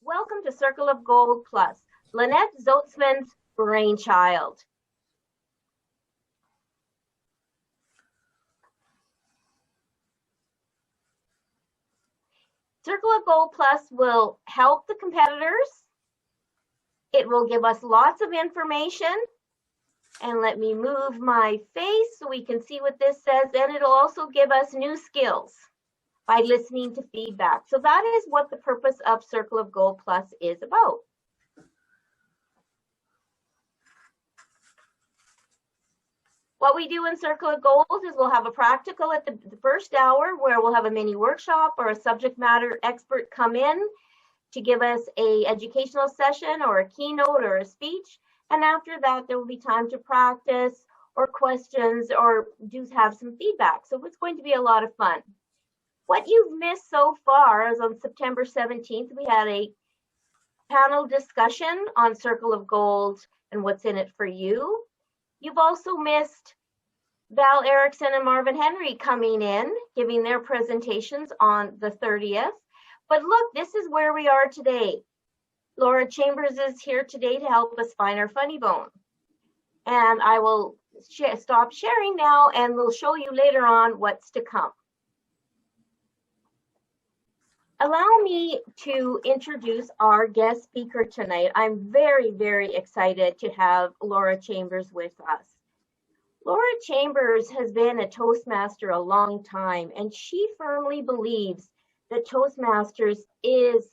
Welcome to Circle of Gold Plus, Lynette Zotzman's brainchild. Circle of Gold Plus will help the competitors. It will give us lots of information. And let me move my face so we can see what this says. And it'll also give us new skills by listening to feedback. So that is what the purpose of Circle of Gold Plus is about. What we do in Circle of Gold is we'll have a practical at the first hour where we'll have a mini workshop or a subject matter expert come in to give us a educational session or a keynote or a speech. And after that, there will be time to practice or questions or have some feedback. So it's going to be a lot of fun. What you've missed so far is on September 17th, we had a panel discussion on Circle of Gold and what's in it for you. You've also missed Val Erickson and Marvin Henry coming in, giving their presentations on the 30th. But look, this is where we are today. Laura Chambers is here today to help us find our funny bone. And I will stop sharing now and we'll show you later on what's to come. Allow me to introduce our guest speaker tonight. I'm very, very excited to have Laura Chambers with us. Laura Chambers has been a Toastmaster a long time, and she firmly believes that Toastmasters is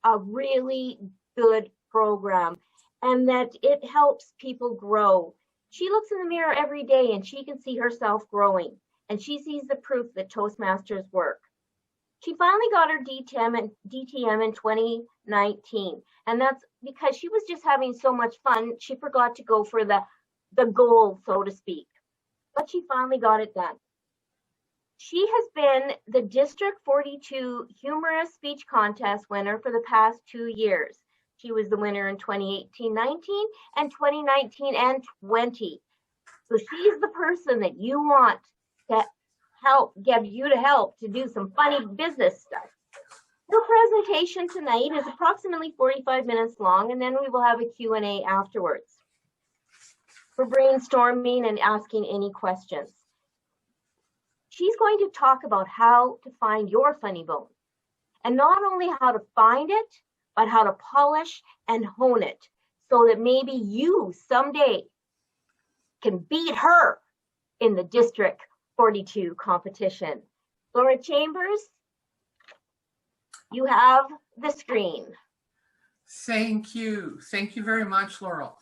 a really good program and that it helps people grow. She looks in the mirror every day and she can see herself growing, and she sees the proof that Toastmasters work. She finally got her DTM in 2019, and that's because she was just having so much fun, she forgot to go for the goal, so to speak. But she finally got it done. She has been the District 42 Humorous Speech Contest winner for the past 2 years. She was the winner in 2018-19 and 2019 and 20. So she's the person that you want to get you to help to do some funny business stuff. Her presentation tonight is approximately 45 minutes long, and then we will have a Q&A afterwards for brainstorming and asking any questions. She's going to talk about how to find your funny bone, and not only how to find it, but how to polish and hone it so that maybe you someday can beat her in the District 42 competition. Laura Chambers, you have the screen. Thank you. Thank you very much, Laurel.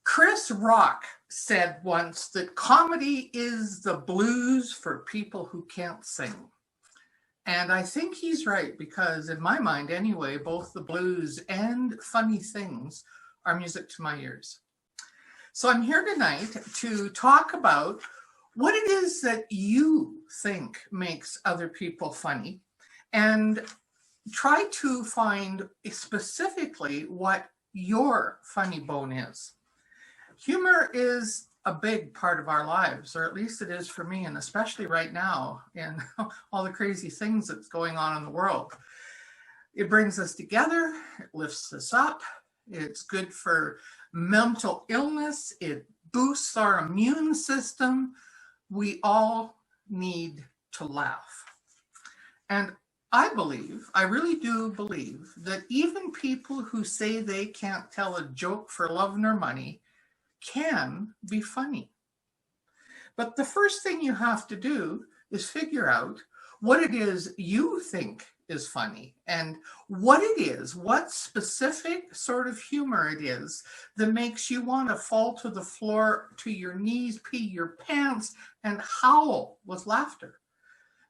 Chris Rock said once that comedy is the blues for people who can't sing. And I think he's right, because in my mind anyway, both the blues and funny things are music to my ears. So I'm here tonight to talk about what it is that you think makes other people funny, and try to find specifically what your funny bone is. Humor is a big part of our lives, or at least it is for me, and especially right now in all the crazy things that's going on in the world. It brings us together, it lifts us up, it's good for mental illness, it boosts our immune system. We all need to laugh. And I really do believe that even people who say they can't tell a joke for love nor money can be funny. But the first thing you have to do is figure out what it is you think is funny and what it is, what specific sort of humor it is that makes you want to fall to the floor, to your knees, pee your pants, and howl with laughter.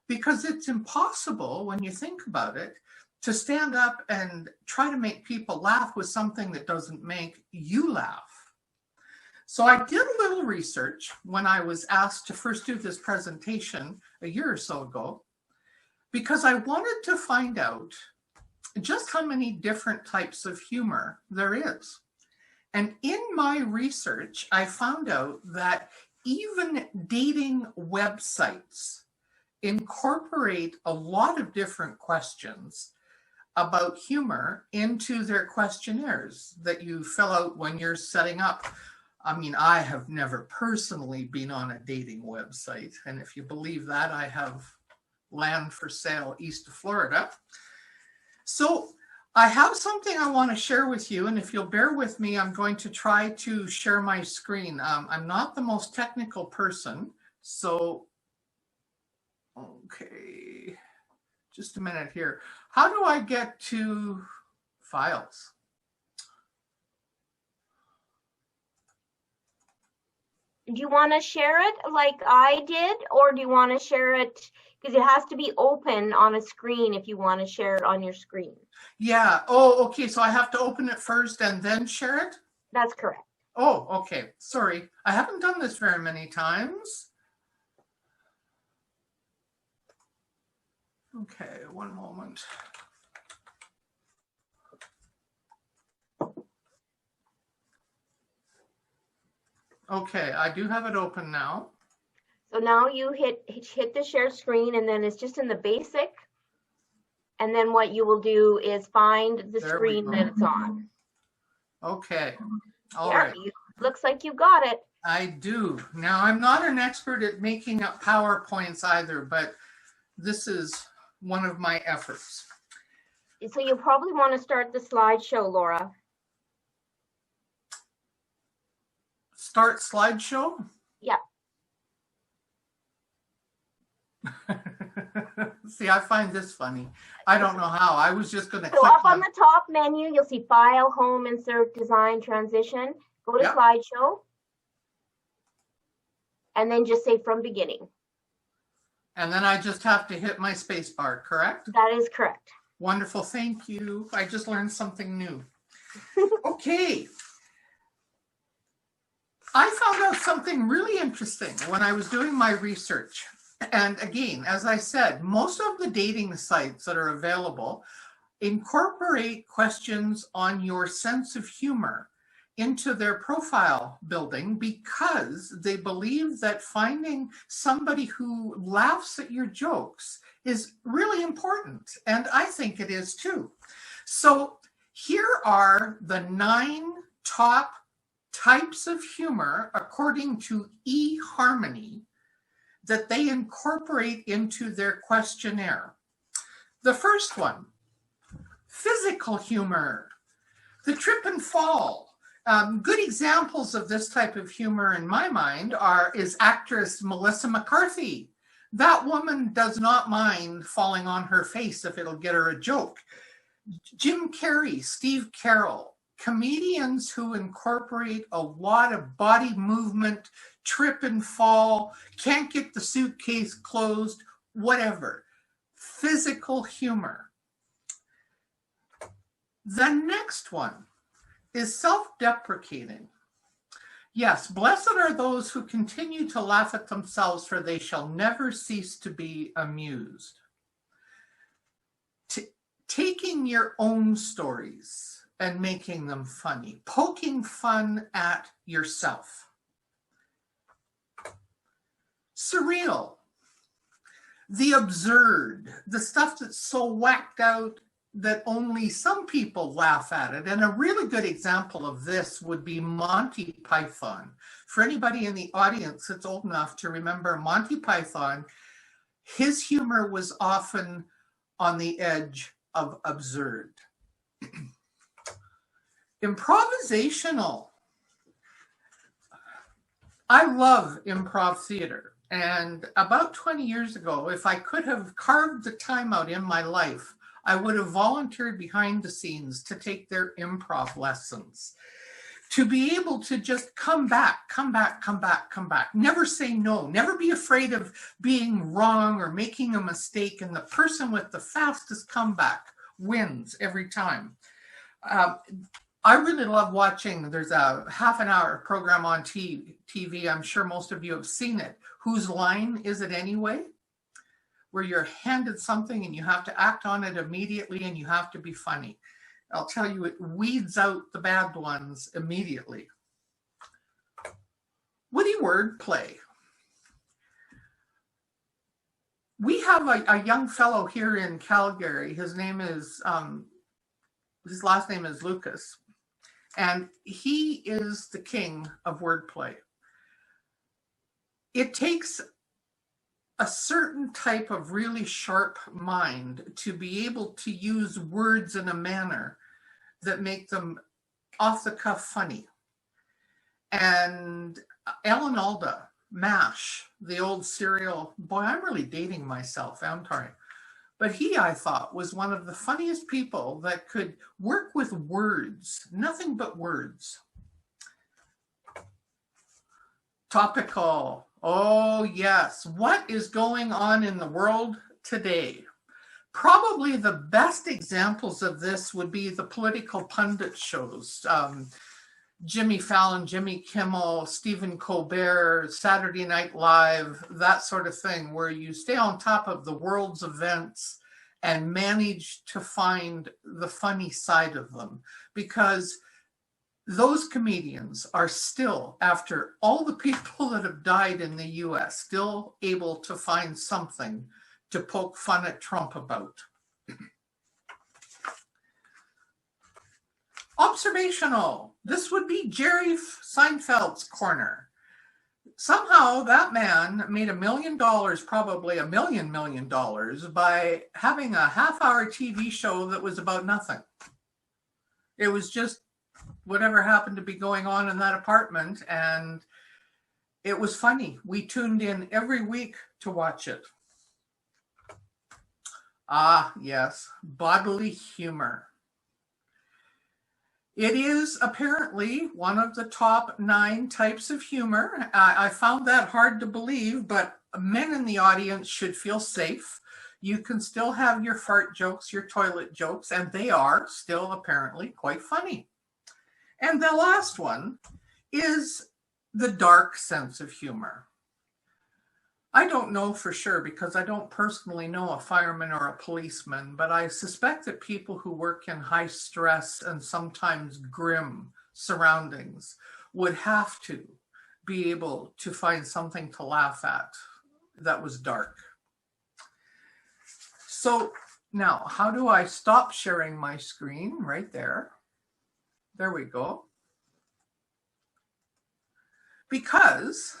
Because it's impossible, when you think about it, to stand up and try to make people laugh with something that doesn't make you laugh. So I did a little research when I was asked to first do this presentation a year or so ago, because I wanted to find out just how many different types of humor there is. And in my research, I found out that even dating websites incorporate a lot of different questions about humor into their questionnaires that you fill out when you're setting up. I mean, I have never personally been on a dating website. And if you believe that, I have land for sale east of Florida. So I have something I want to share with you. And if you'll bear with me, I'm going to try to share my screen. I'm not the most technical person. So, okay, just a minute here. How do I get to files? Do you want to share it like I did, or do you want to share it, because it has to be open on a screen if you want to share it on your screen? Yeah. Oh, okay. So I have to open it first and then share it? That's correct. Oh, okay. Sorry. I haven't done this very many times. Okay, one moment. Okay, I do have it open now. So now you hit the share screen, and then it's just in the basic. And then what you will do is find the screen that it's on. Okay. All right. Looks like you got it. I do. Now, I'm not an expert at making up PowerPoints either, but this is one of my efforts. So you'll probably want to start the slideshow, Laura. Start slideshow? Yeah. See, I find this funny. I don't know how. I was just going to click up on the top menu, you'll see File, Home, Insert, Design, Transition. Go to Slideshow. And then just say From Beginning. And then I just have to hit my space bar, correct? That is correct. Wonderful. Thank you. I just learned something new. Okay. I found out something really interesting when I was doing my research. And again, as I said, most of the dating sites that are available incorporate questions on your sense of humor into their profile building because they believe that finding somebody who laughs at your jokes is really important. And I think it is too. So here are the 9 top types of humor according to eHarmony that they incorporate into their questionnaire. The first one, physical humor, the trip and fall. Good examples of this type of humor in my mind is actress Melissa McCarthy. That woman does not mind falling on her face if it'll get her a joke. Jim Carrey, Steve Carell, comedians who incorporate a lot of body movement, trip and fall, can't get the suitcase closed, whatever. Physical humor. The next one is self-deprecating. Yes, blessed are those who continue to laugh at themselves, for they shall never cease to be amused. Taking your own stories and making them funny, poking fun at yourself. Surreal, the absurd, the stuff that's so whacked out that only some people laugh at it. And a really good example of this would be Monty Python. For anybody in the audience that's old enough to remember Monty Python, his humor was often on the edge of absurd. Improvisational. I love improv theater. And about 20 years ago, if I could have carved the time out in my life, I would have volunteered behind the scenes to take their improv lessons, to be able to just come back. Never say no, never be afraid of being wrong or making a mistake. And the person with the fastest comeback wins every time. I really love watching, there's a half-an-hour program on TV, I'm sure most of you have seen it. Whose Line Is It Anyway? Where you're handed something and you have to act on it immediately and you have to be funny. I'll tell you, it weeds out the bad ones immediately. Witty word play. We have a young fellow here in Calgary. His last name is Lucas, and he is the king of wordplay. It takes a certain type of really sharp mind to be able to use words in a manner that make them off the cuff funny. And Alan Alda, MASH, the old serial, boy, I'm really dating myself, aren't I? But he, I thought, was one of the funniest people that could work with words, nothing but words. Topical. Oh, yes. What is going on in the world today? Probably the best examples of this would be the political pundit shows. Jimmy Fallon, Jimmy Kimmel, Stephen Colbert, Saturday Night Live, that sort of thing, where you stay on top of the world's events and manage to find the funny side of them. Because those comedians are still, after all the people that have died in the US, still able to find something to poke fun at Trump about. Observational. This would be Jerry Seinfeld's corner. Somehow that man made $1 million, probably $1 million, by having a half-hour TV show that was about nothing. It was just whatever happened to be going on in that apartment, and it was funny. We tuned in every week to watch it. Ah, yes, bodily humor. It is apparently one of the top 9 types of humor. I found that hard to believe, but men in the audience should feel safe. You can still have your fart jokes, your toilet jokes, and they are still apparently quite funny. And the last one is the dark sense of humor. I don't know for sure because I don't personally know a fireman or a policeman, but I suspect that people who work in high stress and sometimes grim surroundings would have to be able to find something to laugh at that was dark. So now, how do I stop sharing my screen? Right there. There we go. Because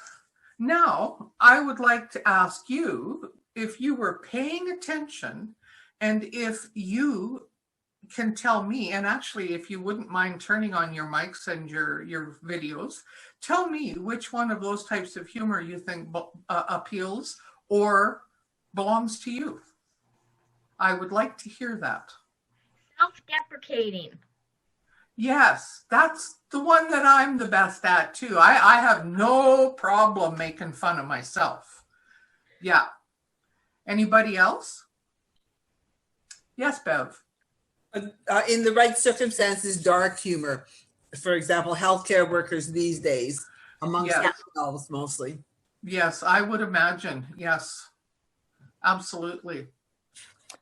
now I would like to ask you if you were paying attention and if you can tell me, and actually if you wouldn't mind turning on your mics and your videos, tell me which one of those types of humor you think appeals or belongs to you. I would like to hear that. Self-deprecating. Yes, that's the one that I'm the best at too. I have no problem making fun of myself. Yeah. Anybody else? Yes, Bev. In the right circumstances, dark humor. For example, healthcare workers these days, amongst themselves mostly. Yes, I would imagine. Yes, absolutely.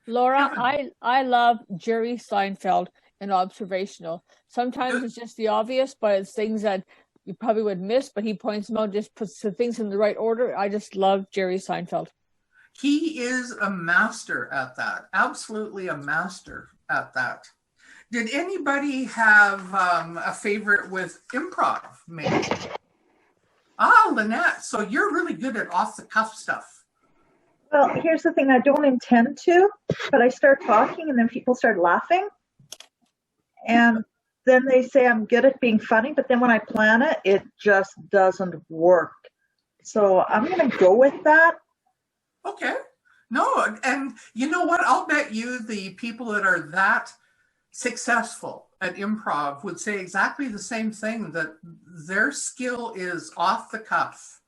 Laura, I love Jerry Seinfeld and Observational. Sometimes it's just the obvious, but it's things that you probably would miss, but he points them out, just puts the things in the right order. I just love Jerry Seinfeld. He is a master at that. Absolutely a master at that. Did anybody have a favorite with improv, maybe? Ah, Lynette, so you're really good at off-the-cuff stuff. Well, here's the thing. I don't intend to, but I start talking and then people start laughing. And then they say I'm good at being funny, but then when I plan it, it just doesn't work. So I'm going to go with that. Okay. No, and you know what? I'll bet you the people that are that successful at improv would say exactly the same thing, that their skill is off the cuff.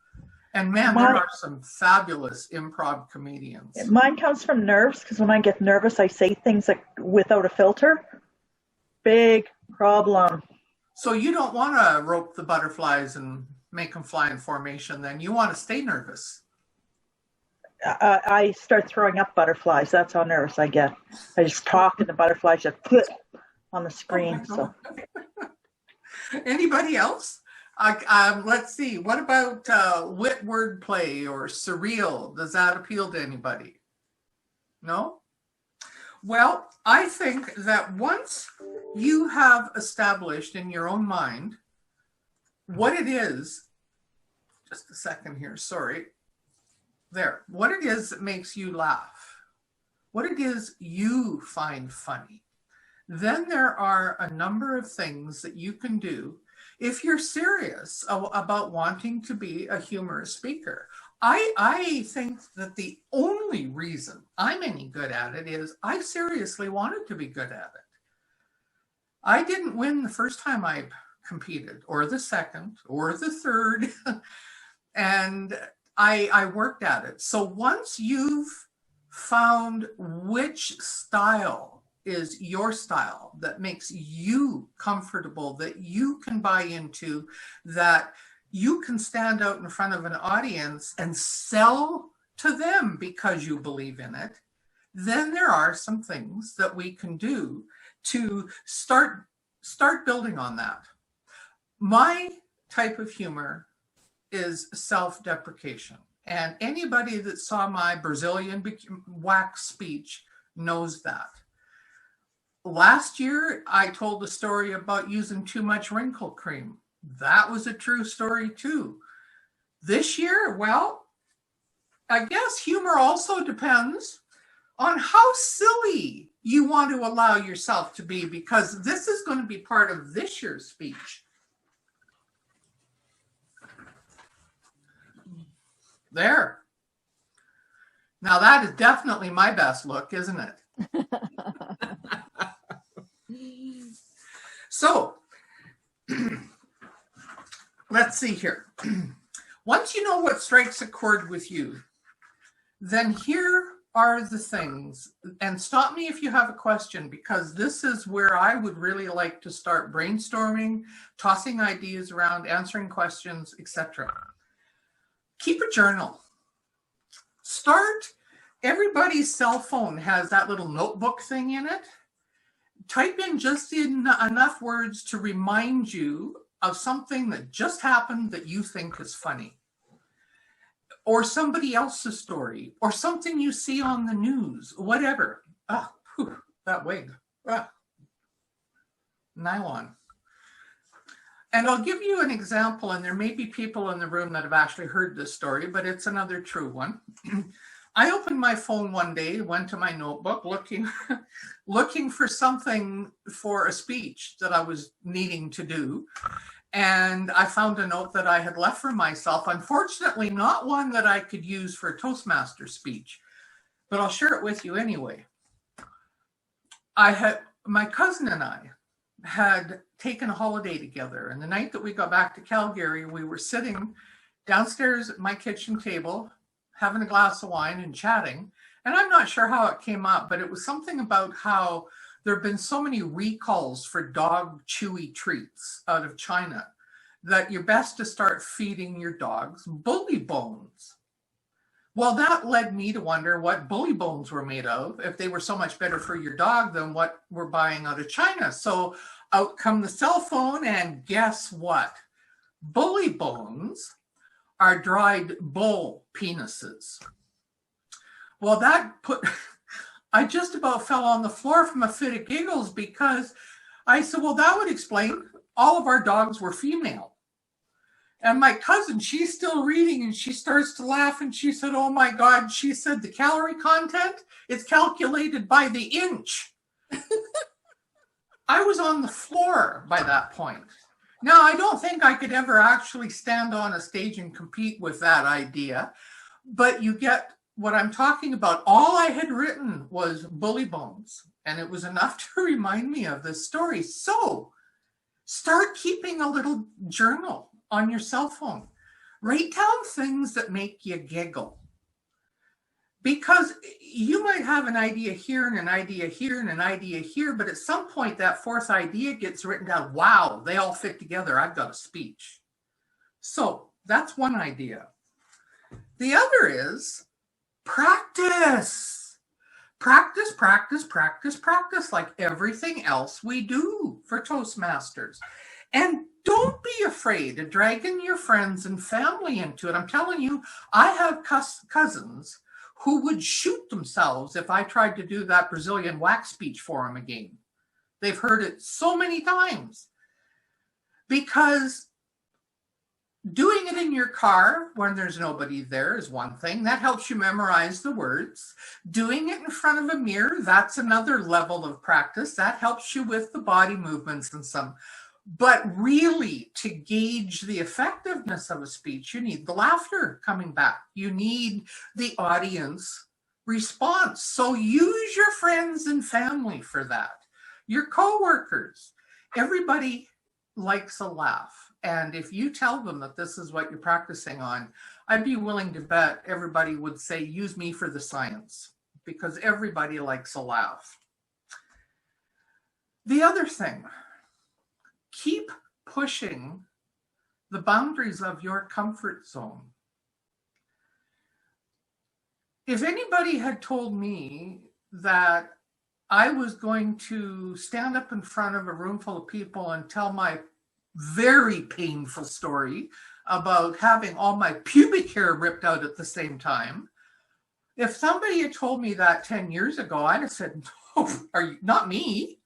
And man, there are some fabulous improv comedians. Mine comes from nerves, because when I get nervous, I say things like without a filter. Big problem. So you don't want to rope the butterflies and make them fly in formation then. You want to stay nervous. I start throwing up butterflies. That's how nervous I get. I just talk and the butterflies just put on the screen. So. Anybody else? Let's see. What about wit wordplay or surreal? Does that appeal to anybody? No? Well, I think that once you have established in your own mind what it is, just a second here, sorry. There, what it is that makes you laugh, what it is you find funny, then there are a number of things that you can do if you're serious about wanting to be a humorous speaker. I think that the only reason I'm any good at it is I seriously wanted to be good at it. I didn't win the first time I competed, or the second, or the third, and I worked at it. So once you've found which style is your style that makes you comfortable, that you can buy into, that you can stand out in front of an audience and sell to them because you believe in it, then there are some things that we can do to start building on that. My type of humor is self-deprecation. And anybody that saw my Brazilian wax speech knows that. Last year, I told a story about using too much wrinkle cream. That was a true story too. This year, well, I guess humor also depends on how silly you want to allow yourself to be, because this is going to be part of this year's speech. There. Now that is definitely my best look, isn't it? So, let's see here. Once you know what strikes a chord with you, then here are the things, and stop me if you have a question, because this is where I would really like to start brainstorming, tossing ideas around, answering questions, etc. Keep a journal. Everybody's cell phone has that little notebook thing in it. Type in just enough words to remind you of something that just happened that you think is funny, or somebody else's story, or something you see on the news, whatever. That wig. Nylon. And I'll give you an example, and there may be people in the room that have actually heard this story, but it's another true one. I opened my phone one day, went to my notebook looking for something for a speech that I was needing to do. And I found a note that I had left for myself. Unfortunately, not one that I could use for a Toastmaster speech, but I'll share it with you anyway. My cousin and I had taken a holiday together, and the night that we got back to Calgary, we were sitting downstairs at my kitchen table, having a glass of wine and chatting. And I'm not sure how it came up, but it was something about how there have been so many recalls for dog chewy treats out of China that you're best to start feeding your dogs bully bones. Well, that led me to wonder what bully bones were made of, if they were so much better for your dog than what we're buying out of China. So out come the cell phone, and guess what? Bully bones are dried bull penises. Well, I just about fell on the floor from a fit of giggles, because I said, well, that would explain all of our dogs were female. And my cousin, she's still reading, and she starts to laugh, and she said, oh my God, she said, the calorie content is calculated by the inch. I was on the floor by that point. Now, I don't think I could ever actually stand on a stage and compete with that idea, but you get what I'm talking about. All I had written was bully bones, and it was enough to remind me of this story. So start keeping a little journal on your cell phone. Write down things that make you giggle, because you might have an idea here and an idea here and an idea here, but at some point that fourth idea gets written down. Wow, they all fit together. I've got a speech. So that's one idea. The other is practice. Practice, practice, practice, practice, like everything else we do for Toastmasters. And don't be afraid of dragging your friends and family into it. I'm telling you, I have cousins who would shoot themselves if I tried to do that Brazilian wax speech for them again. They've heard it so many times. Because doing it in your car when there's nobody there is one thing. That helps you memorize the words. Doing it in front of a mirror, that's another level of practice. That helps you with the body movements and some. But really, to gauge the effectiveness of a speech, you need the laughter coming back. You need the audience response. So use your friends and family for that. Your coworkers, everybody likes a laugh. And if you tell them that this is what you're practicing on, I'd be willing to bet everybody would say, use me for the science, because everybody likes a laugh. The other thing, keep pushing the boundaries of your comfort zone. If anybody had told me that I was going to stand up in front of a room full of people and tell my very painful story about having all my pubic hair ripped out at the same time, if somebody had told me that 10 years ago, I'd have said, no, are you, not me.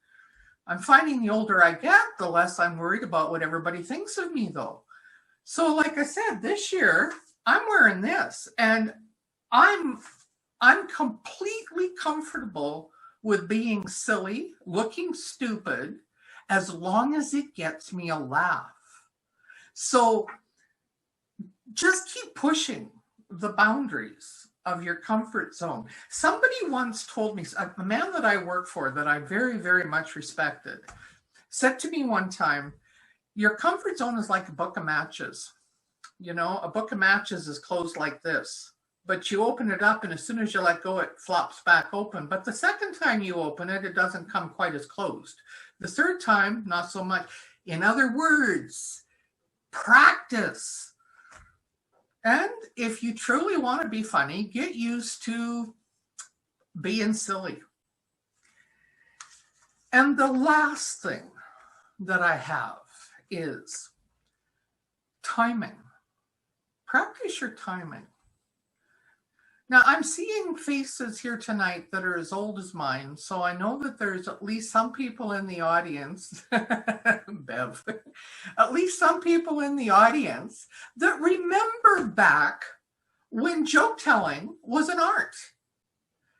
I'm finding the older I get, the less I'm worried about what everybody thinks of me, though. So like I said, this year, I'm wearing this, and I'm completely comfortable with being silly, looking stupid, as long as it gets me a laugh. So just keep pushing the boundaries of your comfort zone. Somebody once told me, a man that I work for that I very, very much respected, said to me one time, your comfort zone is like a book of matches. You know, a book of matches is closed like this, but you open it up and as soon as you let go, it flops back open. But the second time you open it, it doesn't come quite as closed. The third time, not so much. In other words, practice. And if you truly want to be funny, get used to being silly. And the last thing that I have is timing. Practice your timing. Now, I'm seeing faces here tonight that are as old as mine, so I know that there's at least some people in the audience, Bev, at least some people in the audience that remember back when joke telling was an art.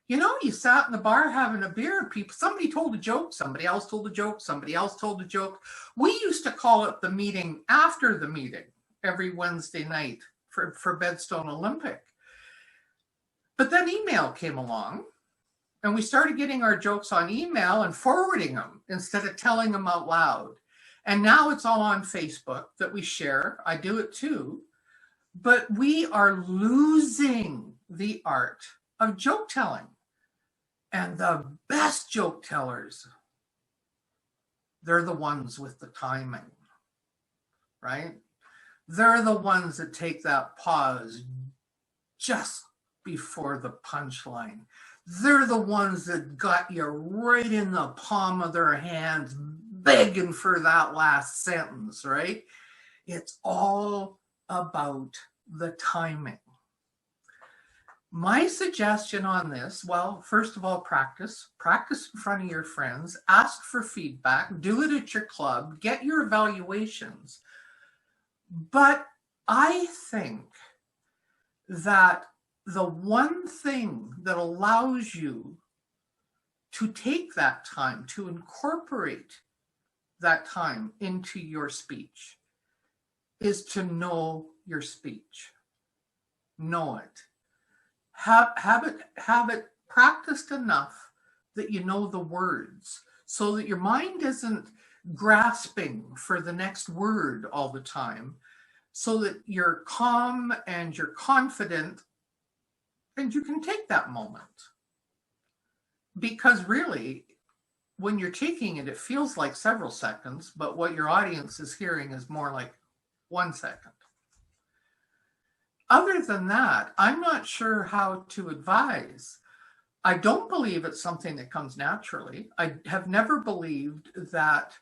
You know, you sat in the bar having a beer, somebody told a joke, somebody else told a joke, somebody else told a joke. We used to call it the meeting after the meeting every Wednesday night for Bedstone Olympic. But then email came along and we started getting our jokes on email and forwarding them instead of telling them out loud. And now it's all on Facebook that we share. I do it too. But we are losing the art of joke telling. And the best joke tellers, they're the ones with the timing, right? They're the ones that take that pause just before the punchline. They're the ones that got you right in the palm of their hands, begging for that last sentence, right? It's all about the timing. My suggestion on this, well, first of all, practice in front of your friends, ask for feedback, do it at your club, get your evaluations. But I think that the one thing that allows you to take that time, to incorporate that time into your speech, is to know your speech. Know it. Have it practiced enough that you know the words so that your mind isn't grasping for the next word all the time, so that you're calm and you're confident and you can take that moment. Because really, when you're taking it, it feels like several seconds, but what your audience is hearing is more like 1 second. Other than that, I'm not sure how to advise. I don't believe it's something that comes naturally. I have never believed that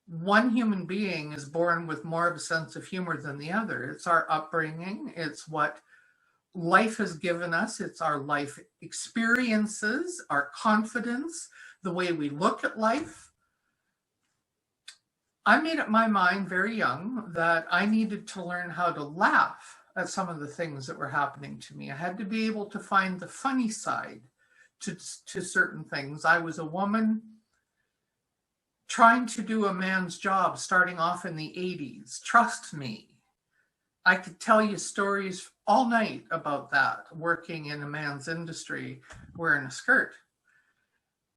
one human being is born with more of a sense of humor than the other. It's our upbringing. It's what life has given us. It's our life experiences, our confidence, the way we look at life. I made up my mind very young that I needed to learn how to laugh at some of the things that were happening to me. I had to be able to find the funny side to certain things. I was a woman trying to do a man's job starting off in the 80s. Trust me, I could tell you stories all night about that, working in a man's industry wearing a skirt.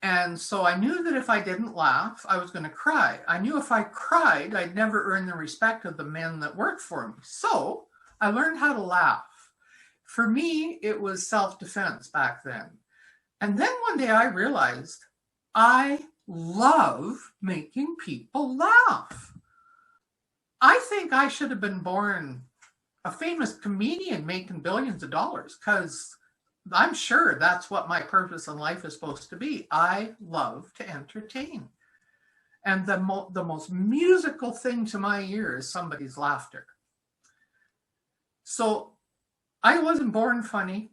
And so I knew that if I didn't laugh, I was going to cry. I knew if I cried, I'd never earn the respect of the men that worked for me. So I learned how to laugh. For me, it was self-defense back then. And then one day I realized I love making people laugh. I think I should have been born a famous comedian making billions of dollars, because I'm sure that's what my purpose in life is supposed to be. I love to entertain. And the most musical thing to my ear is somebody's laughter. So I wasn't born funny.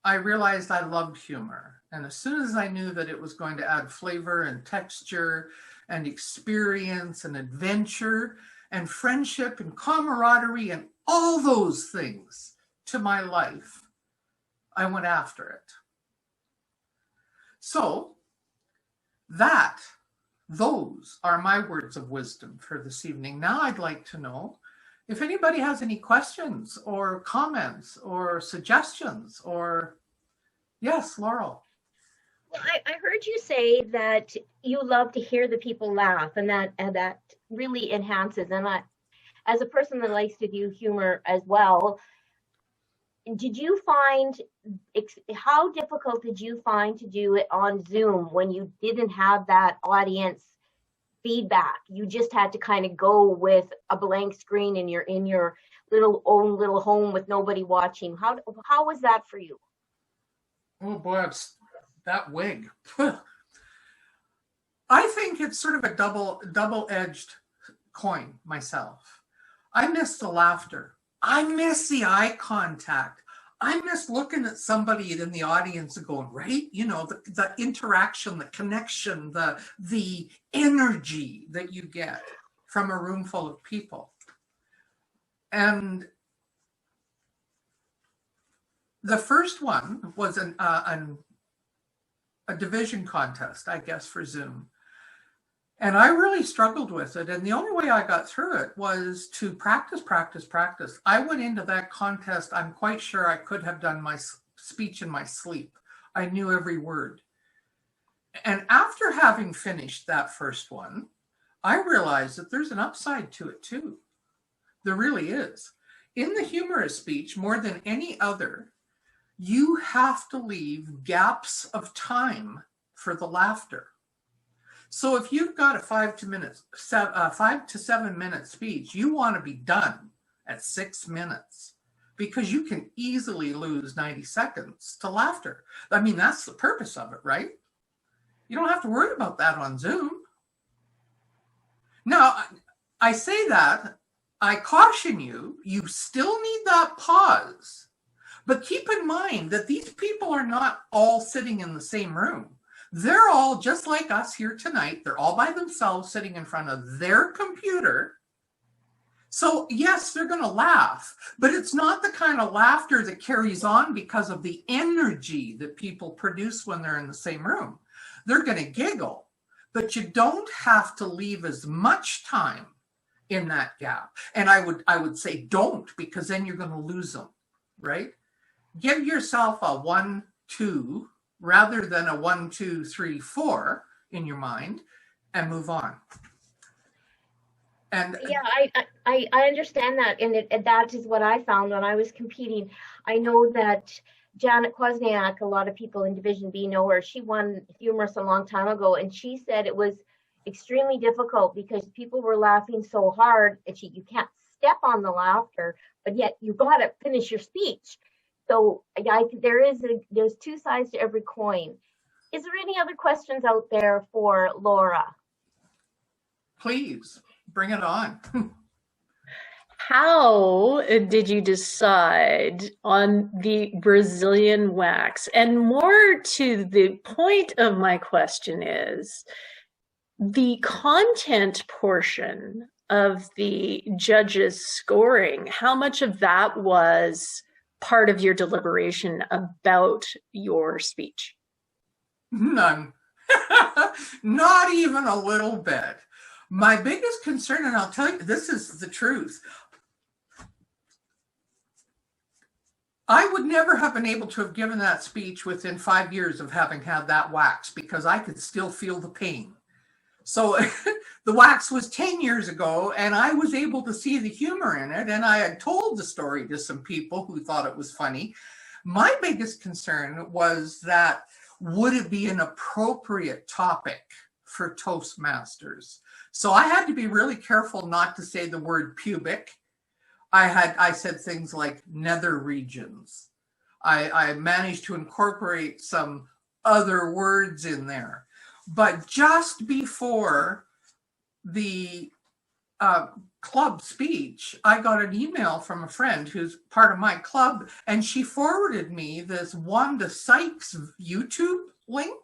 I realized I loved humor. And as soon as I knew that it was going to add flavor and texture and experience and adventure and friendship and camaraderie and all those things to my life, I went after it. So those are my words of wisdom for this evening. Now I'd like to know if anybody has any questions or comments or suggestions or, yes, Laurel. Well, I heard you say that you love to hear the people laugh, and that really enhances. And as a person that likes to do humor as well, did you find, how difficult did you find to do it on Zoom when you didn't have that audience feedback? You just had to kind of go with a blank screen and you're in your own little home with nobody watching. How was that for you? Oh boy, it's that wig. I think it's sort of a double-edged coin myself. I miss the laughter. I miss the eye contact. I miss looking at somebody in the audience and going, right? You know, the interaction, the connection, the energy that you get from a room full of people. And the first one was a division contest, I guess, for Zoom. And I really struggled with it. And the only way I got through it was to practice. I went into that contest, I'm quite sure I could have done my speech in my sleep. I knew every word. And after having finished that first one, I realized that there's an upside to it too. There really is. In the humorous speech, more than any other, you have to leave gaps of time for the laughter. So if you've got a 5 to 7 minute speech, you want to be done at 6 minutes, because you can easily lose 90 seconds to laughter. I mean, that's the purpose of it, right? You don't have to worry about that on Zoom. Now, I say that, I caution you, you still need that pause. But keep in mind that these people are not all sitting in the same room. They're all just like us here tonight. They're all by themselves sitting in front of their computer. So yes, they're going to laugh, but it's not the kind of laughter that carries on because of the energy that people produce when they're in the same room. They're going to giggle, but you don't have to leave as much time in that gap. And I would say don't, because then you're going to lose them, right? Give yourself a 1, 2, rather than a 1, 2, 3, 4 in your mind, and move on. And yeah, I understand that, and that is what I found when I was competing. I know that Janet Kwasniak, a lot of people in Division B know her. She won Humorous a long time ago, and she said it was extremely difficult because people were laughing so hard, and you can't step on the laughter, but yet you got to finish your speech. So there's two sides to every coin. Is there any other questions out there for Laura? Please bring it on. How did you decide on the Brazilian wax? And more to the point of my question is the content portion of the judges' scoring. How much of that was part of your deliberation about your speech? None. Not even a little bit. My biggest concern, and I'll tell you, this is the truth. I would never have been able to have given that speech within 5 years of having had that wax because I could still feel the pain. So the wax was 10 years ago and I was able to see the humor in it. And I had told the story to some people who thought it was funny. My biggest concern was that would it be an appropriate topic for Toastmasters? So I had to be really careful not to say the word pubic. I said things like nether regions. I managed to incorporate some other words in there. But just before the club speech, I got an email from a friend who's part of my club, and she forwarded me this Wanda Sykes YouTube link.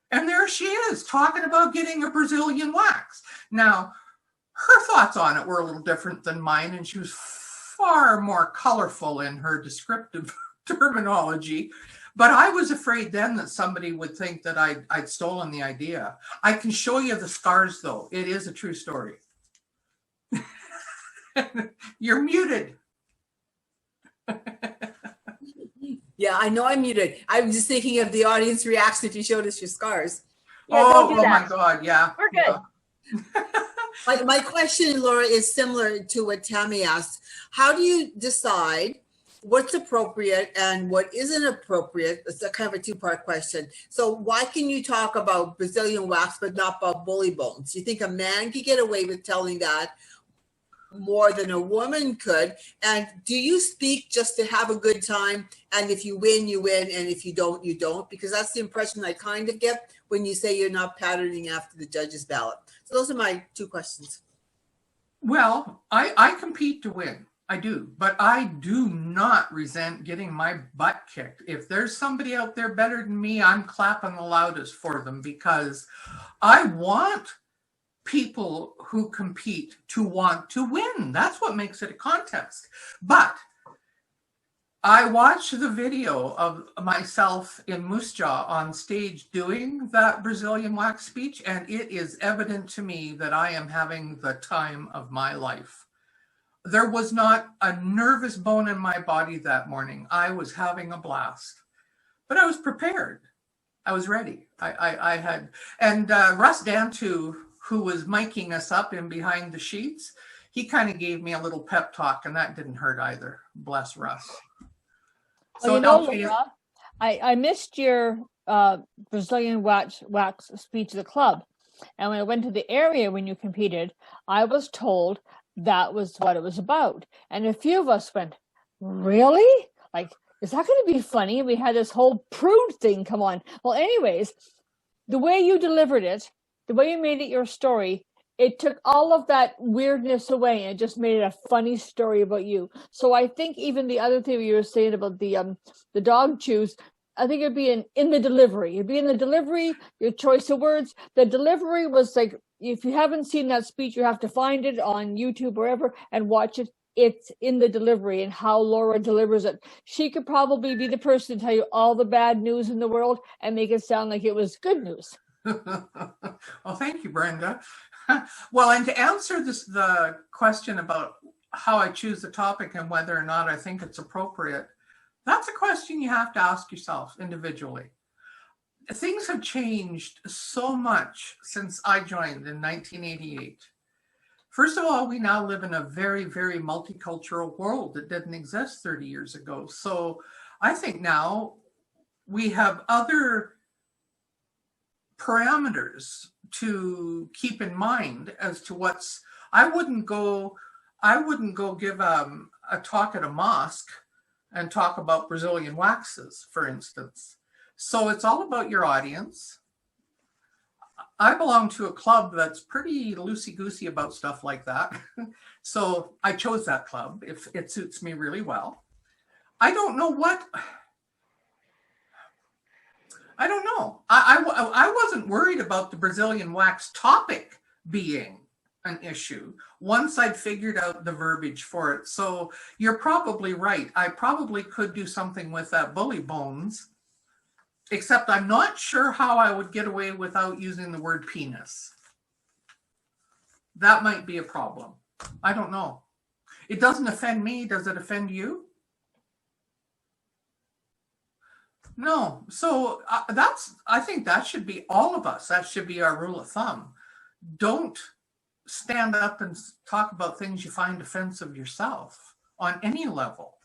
And there she is talking about getting a Brazilian wax. Now, her thoughts on it were a little different than mine, and she was far more colorful in her descriptive terminology. But I was afraid then that somebody would think that I'd stolen the idea. I can show you the scars, though. It is a true story. You're muted. Yeah, I know I'm muted. I was just thinking of the audience reaction if you showed us your scars. Yeah, don't do oh that. My God, yeah. We're good. Yeah. My question, Laura, is similar to what Tammy asked. How do you decide what's appropriate and what isn't appropriate? It's a kind of a two-part question. So why can you talk about Brazilian wax but not about bully bones? You think a man could get away with telling that more than a woman could? And do you speak just to have a good time? And if you win, you win. And if you don't, you don't. Because that's the impression I kind of get when you say you're not patterning after the judge's ballot. So those are my two questions. Well, I compete to win. I do. But I do not resent getting my butt kicked. If there's somebody out there better than me, I'm clapping the loudest for them because I want people who compete to want to win. That's what makes it a contest. But I watched the video of myself in Moose Jaw on stage doing that Brazilian wax speech, and it is evident to me that I am having the time of my life. There was not a nervous bone in my body that morning. I was having a blast, but I was prepared. I was ready. I had, and Russ Dantu, who was miking us up in behind the sheets, he kind of gave me a little pep talk, and that didn't hurt either. Bless Russ. So, Laura, I missed your Brazilian wax speech at the club. And when I went to the area when you competed, I was told that was what it was about. And a few of us went, really? Like, is that going to be funny? We had this whole prude thing come on. Well, anyways, the way you delivered it, the way you made it your story, it took all of that weirdness away and just made it a funny story about you. So I think even the other thing you were saying about the dog chews, I think it'd be in the delivery. It'd be in the delivery, your choice of words. The delivery was like, if you haven't seen that speech, you have to find it on YouTube, wherever, and watch it. It's in the delivery and how Laura delivers it. She could probably be the person to tell you all the bad news in the world and make it sound like it was good news. Well, thank you, Brenda. Well, and to answer the question about how I choose the topic and whether or not I think it's appropriate, that's a question you have to ask yourself individually. Things have changed so much since I joined in 1988. First of all, we now live in a very, very multicultural world that didn't exist 30 years ago. So I think now we have other parameters to keep in mind as to what's. I wouldn't go give a talk at a mosque and talk about Brazilian waxes, for instance. So it's all about your audience. I belong to a club that's pretty loosey-goosey about stuff like that. So I chose that club. If it suits me really well. I don't know what. I don't know. I wasn't worried about the Brazilian wax topic being an issue once I'd figured out the verbiage for it. So you're probably right. I probably could do something with that bully bones, except I'm not sure how I would get away without using the word penis. That might be a problem. I don't know. It doesn't offend me. Does it offend you? No. So I think that should be all of us. That should be our rule of thumb. Don't stand up and talk about things you find offensive yourself on any level.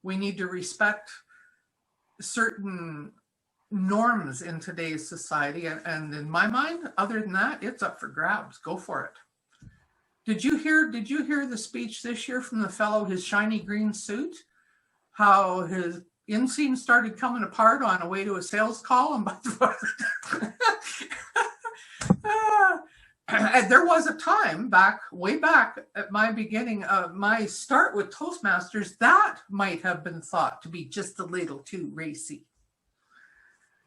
We need to respect certain norms in today's society. And in my mind, other than that, it's up for grabs. Go for it. Did you hear the speech this year from the fellow, his shiny green suit? How his inseam started coming apart on a way to a sales call, and there was a time way back at my beginning of my start with Toastmasters that might have been thought to be just a little too racy.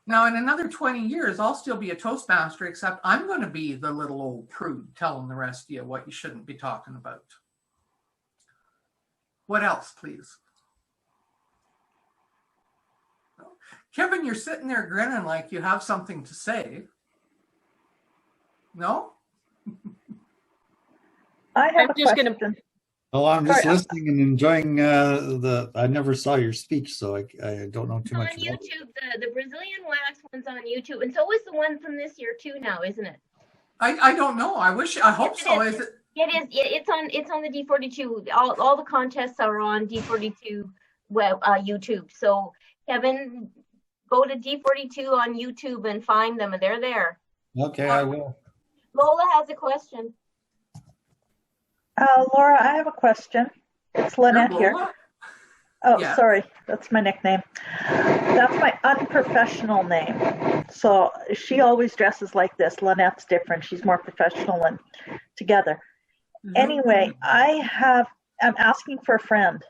Now, in another 20 years, I'll still be a Toastmaster, except I'm going to be the little old prude telling the rest of you what you shouldn't be talking about. What else, please? Kevin, you're sitting there grinning like you have something to say. No? I have I'm a just question. gonna- Oh, I'm just Sorry. listening and enjoying I never saw your speech, so I don't know It's too on much about it. YouTube. The Brazilian wax one's on YouTube, and so is the one from this year too. Now, isn't it? I don't know. I hope Yes, it so. is. Is it? It is. It's on the D42. All the contests are on D42 web YouTube. So Kevin, go to D42 on YouTube and find them, and they're there. Okay, I will. Lola has a question. Laura, I have a question. It's Lynette here. Lola? Oh, Yeah. sorry. That's my nickname. That's my unprofessional name. So she always dresses like this. Lynette's different. She's more professional and together. Anyway, I'm asking for a friend.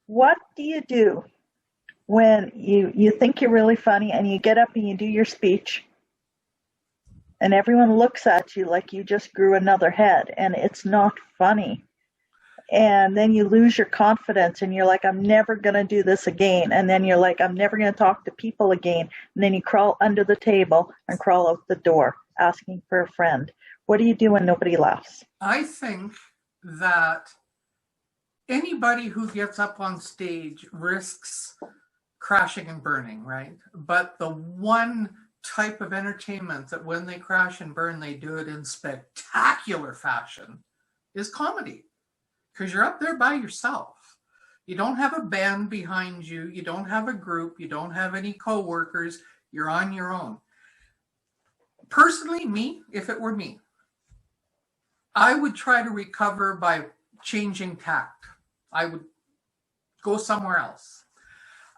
What do you do when you think you're really funny and you get up and you do your speech and everyone looks at you like you just grew another head and it's not funny? And then you lose your confidence and you're like, I'm never going to do this again. And then you're like, I'm never going to talk to people again. And then you crawl under the table and crawl out the door asking for a friend. What do you do when nobody laughs? I think that anybody who gets up on stage risks crashing and burning, right? But the one type of entertainment that when they crash and burn, they do it in spectacular fashion is comedy. Because you're up there by yourself. You don't have a band behind you. You don't have a group. You don't have any co-workers. You're on your own. Personally, if it were me, I would try to recover by changing tact. I would go somewhere else.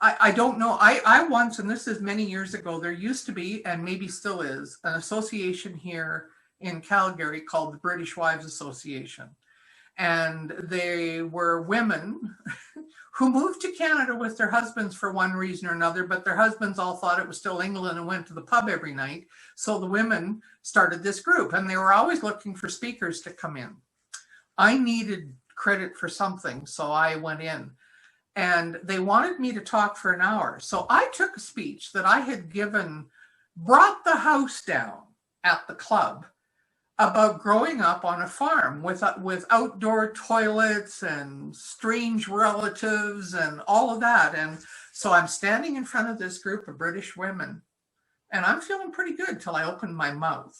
I don't know. I once, and this is many years ago, there used to be, and maybe still is, an association here in Calgary called the British Wives Association. And they were women who moved to Canada with their husbands for one reason or another, but their husbands all thought it was still England and went to the pub every night. So the women started this group and they were always looking for speakers to come in. I needed credit for something, so I went in. And they wanted me to talk for an hour. So I took a speech that I had given, brought the house down at the club, about growing up on a farm with outdoor toilets and strange relatives and all of that. And so I'm standing in front of this group of British women and I'm feeling pretty good till I opened my mouth.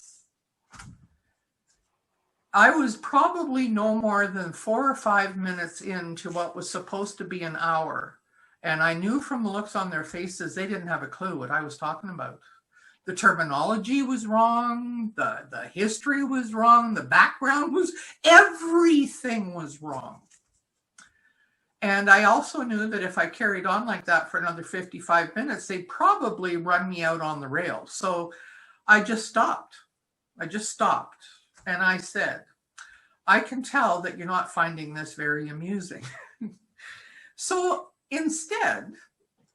I was probably no more than 4 or 5 minutes into what was supposed to be an hour. And I knew from the looks on their faces, they didn't have a clue what I was talking about. The terminology was wrong, the history was wrong, the background was, everything was wrong. And I also knew that if I carried on like that for another 55 minutes, they'd probably run me out on the rails. So I just stopped. And I said, I can tell that you're not finding this very amusing. So instead,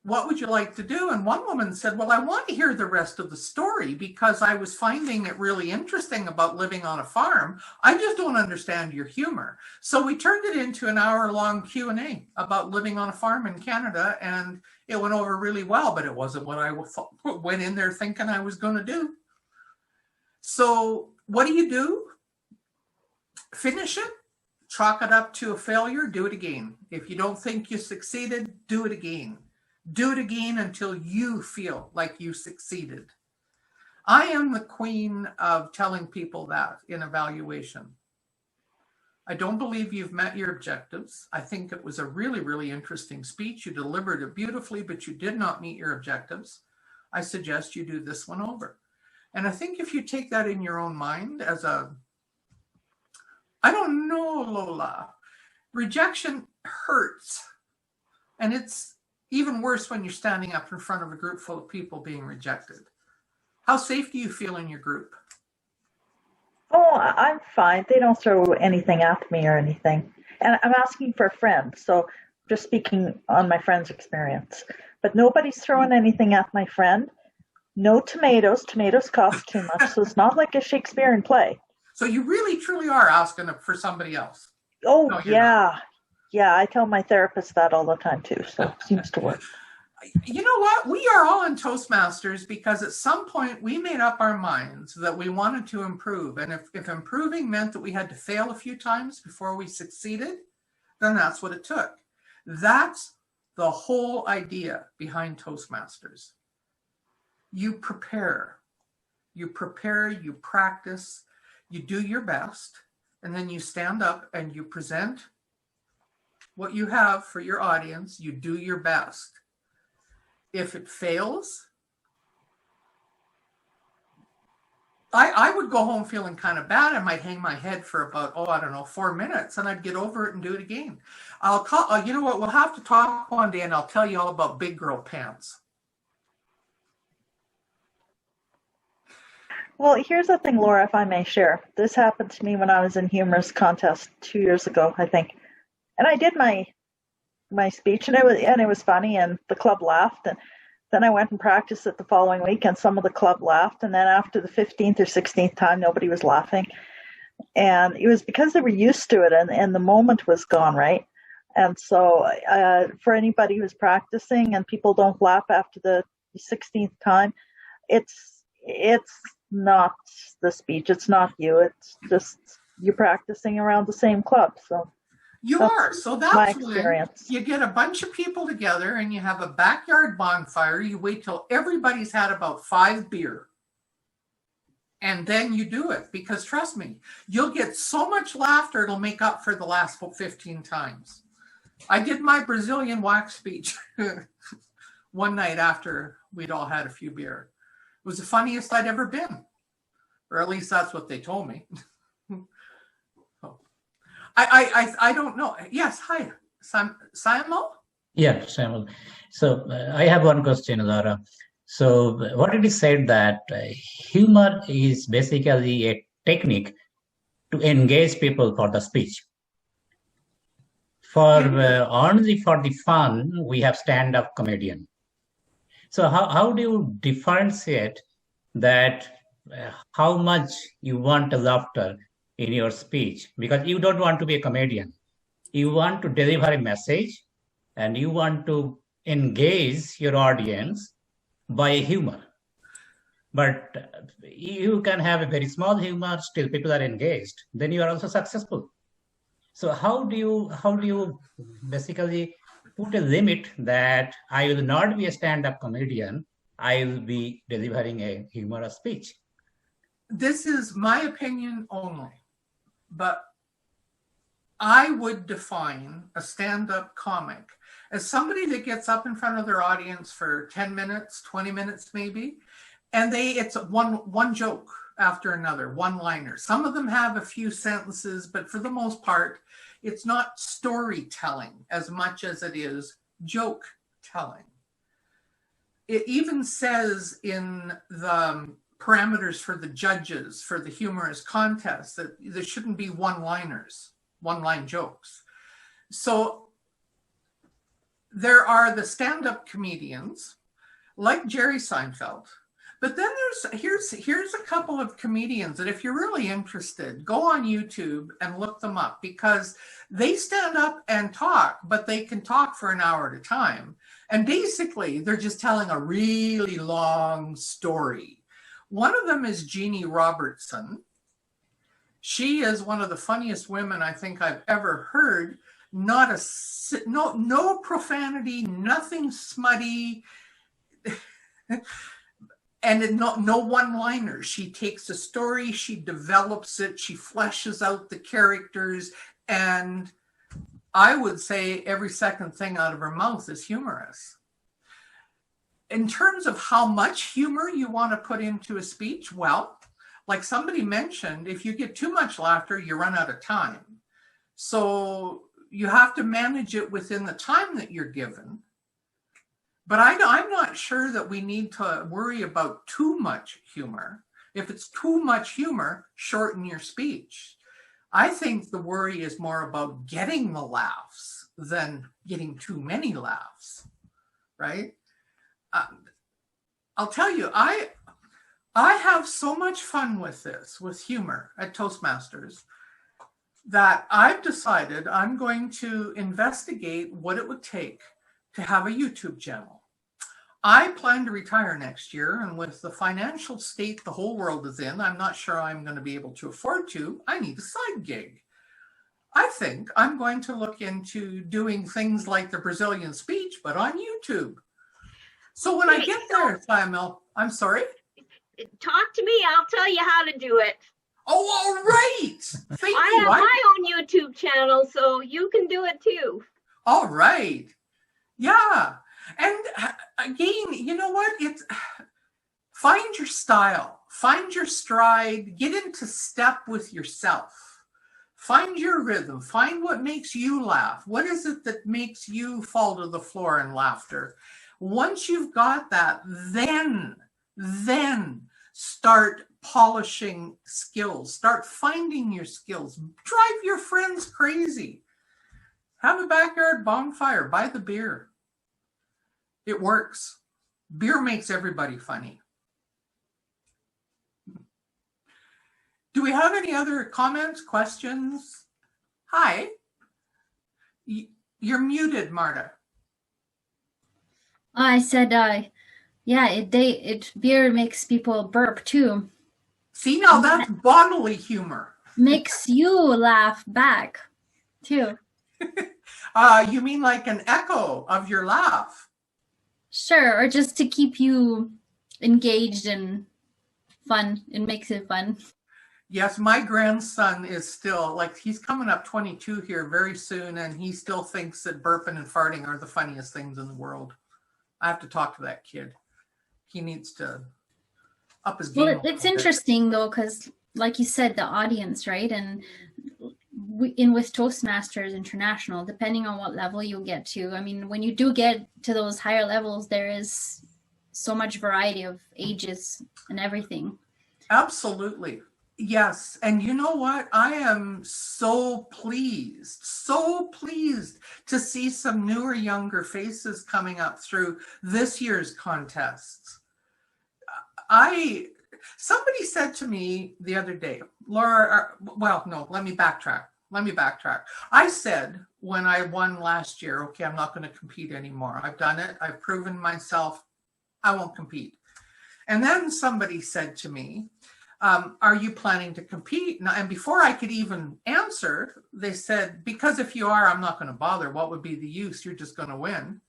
what would you like to do? And one woman said, well, I want to hear the rest of the story because I was finding it really interesting about living on a farm. I just don't understand your humor. So we turned it into an hour-long Q&A about living on a farm in Canada, and it went over really well, but it wasn't what I went in there thinking I was going to do. So what do? Finish it, chalk it up to a failure, do it again. If you don't think you succeeded, do it again. Do it again until you feel like you succeeded. I am the queen of telling people that in evaluation. I don't believe you've met your objectives. I think it was a really, really interesting speech. You delivered it beautifully, but you did not meet your objectives. I suggest you do this one over. And I think if you take that in your own mind as a, I don't know, Lola, rejection hurts. And it's even worse when you're standing up in front of a group full of people being rejected. How safe do you feel in your group? Oh, I'm fine. They don't throw anything at me or anything. And I'm asking for a friend, so just speaking on my friend's experience. But nobody's throwing anything at my friend. No tomatoes. Tomatoes cost too much, so it's not like a Shakespearean play. So you really, truly are asking for somebody else. Oh, No, yeah. Yeah, I tell my therapist that all the time too, so it seems to work. You know what? We are all in Toastmasters because at some point we made up our minds that we wanted to improve. And if improving meant that we had to fail a few times before we succeeded, then that's what it took. That's the whole idea behind Toastmasters. You prepare, you practice, you do your best, and then you stand up and you present what you have for your audience. You do your best. If it fails, I would go home feeling kind of bad. I might hang my head for about, 4 minutes, and I'd get over it and do it again. I'll call, you know what, we'll have to talk one day and I'll tell you all about big girl pants. Well, here's the thing, Laura, if I may share. This happened to me when I was in humorous contest 2 years ago, I think. And I did my speech, and it was funny, and the club laughed. And then I went and practiced it the following week, and some of the club laughed. And then after the 15th or 16th time, nobody was laughing. And it was because they were used to it, and the moment was gone, right? And so for anybody who's practicing and people don't laugh after the 16th time, it's not the speech. It's not you. It's just you're practicing around the same club. So. You are. So that's my when experience. you get a bunch of people together and you have a backyard bonfire. You wait till everybody's had about 5 beer. And then you do it. Because trust me, you'll get so much laughter, it'll make up for the last 15 times. I did my Brazilian wax speech one night after we'd all had a few beer. It was the funniest I'd ever been. Or at least that's what they told me. I don't know. Yes, hi, Samuel? Yeah, Samuel. So I have one question, Laura. So what it is said that humor is basically a technique to engage people for the speech. For only for the fun, we have stand-up comedian. So how do you differentiate that how much you want the laughter in your speech? Because you don't want to be a comedian. You want to deliver a message and you want to engage your audience by humor. But you can have a very small humor, still people are engaged. Then you are also successful. So how do you basically put a limit that I will not be a stand-up comedian, I will be delivering a humorous speech? This is my opinion only, but I would define a stand-up comic as somebody that gets up in front of their audience for 10 minutes, 20 minutes maybe, and it's one joke after another, one-liner. Some of them have a few sentences, but for the most part, it's not storytelling as much as it is joke telling. It even says in the parameters for the judges for the humorous contest, that there shouldn't be one-liners, one-line jokes. So there are the stand-up comedians like Jerry Seinfeld, but then here's a couple of comedians that if you're really interested, go on YouTube and look them up, because they stand up and talk, but they can talk for an hour at a time. And basically they're just telling a really long story. One of them is Jeannie Robertson. She is one of the funniest women I think I've ever heard. No profanity, nothing smutty, and no one-liners. She takes a story, she develops it, she fleshes out the characters, and I would say every second thing out of her mouth is humorous. In terms of how much humor you want to put into a speech, well, like somebody mentioned, if you get too much laughter, you run out of time. So you have to manage it within the time that you're given. But I'm not sure that we need to worry about too much humor. If it's too much humor, shorten your speech. I think the worry is more about getting the laughs than getting too many laughs, right? I'll tell you, I have so much fun with this, with humor at Toastmasters, that I've decided I'm going to investigate what it would take to have a YouTube channel. I plan to retire next year, and with the financial state the whole world is in, I'm not sure I'm going to be able to afford to. I need a side gig. I think I'm going to look into doing things like the Brazilian speech, but on YouTube. So when I get there, Simon, I'm sorry? Talk to me. I'll tell you how to do it. Oh, all right. Thank you. I have my own YouTube channel, so you can do it too. All right. Yeah. And again, you know what? It's find your style, find your stride, get into step with yourself. Find your rhythm, find what makes you laugh. What is it that makes you fall to the floor in laughter? Once you've got that, then start polishing skills, start finding your skills, drive your friends crazy. Have a backyard bonfire, buy the beer. It works. Beer makes everybody funny. Do we have any other comments, questions? Hi. You're muted, Marta. I said, yeah, beer makes people burp too. See, now that's bodily humor. Makes you laugh back too. You mean like an echo of your laugh? Sure, or just to keep you engaged and fun. It makes it fun. Yes, my grandson is still, like, he's coming up 22 here very soon, and he still thinks that burping and farting are the funniest things in the world. I have to talk to that kid. He needs to up his game. Well, it's interesting, though, because, like you said, the audience, right? And with Toastmasters International, depending on what level you'll get to, I mean, when you do get to those higher levels, there is so much variety of ages and everything. Absolutely. Yes. And you know what? I am so pleased to see some newer, younger faces coming up through this year's contests. Somebody said to me the other day, Laura, well, no, let me backtrack. I said when I won last year, okay, I'm not going to compete anymore. I've done it. I've proven myself. I won't compete. And then somebody said to me, are you planning to compete? And before I could even answer, they said, because if you are, I'm not going to bother. What would be the use? You're just going to win.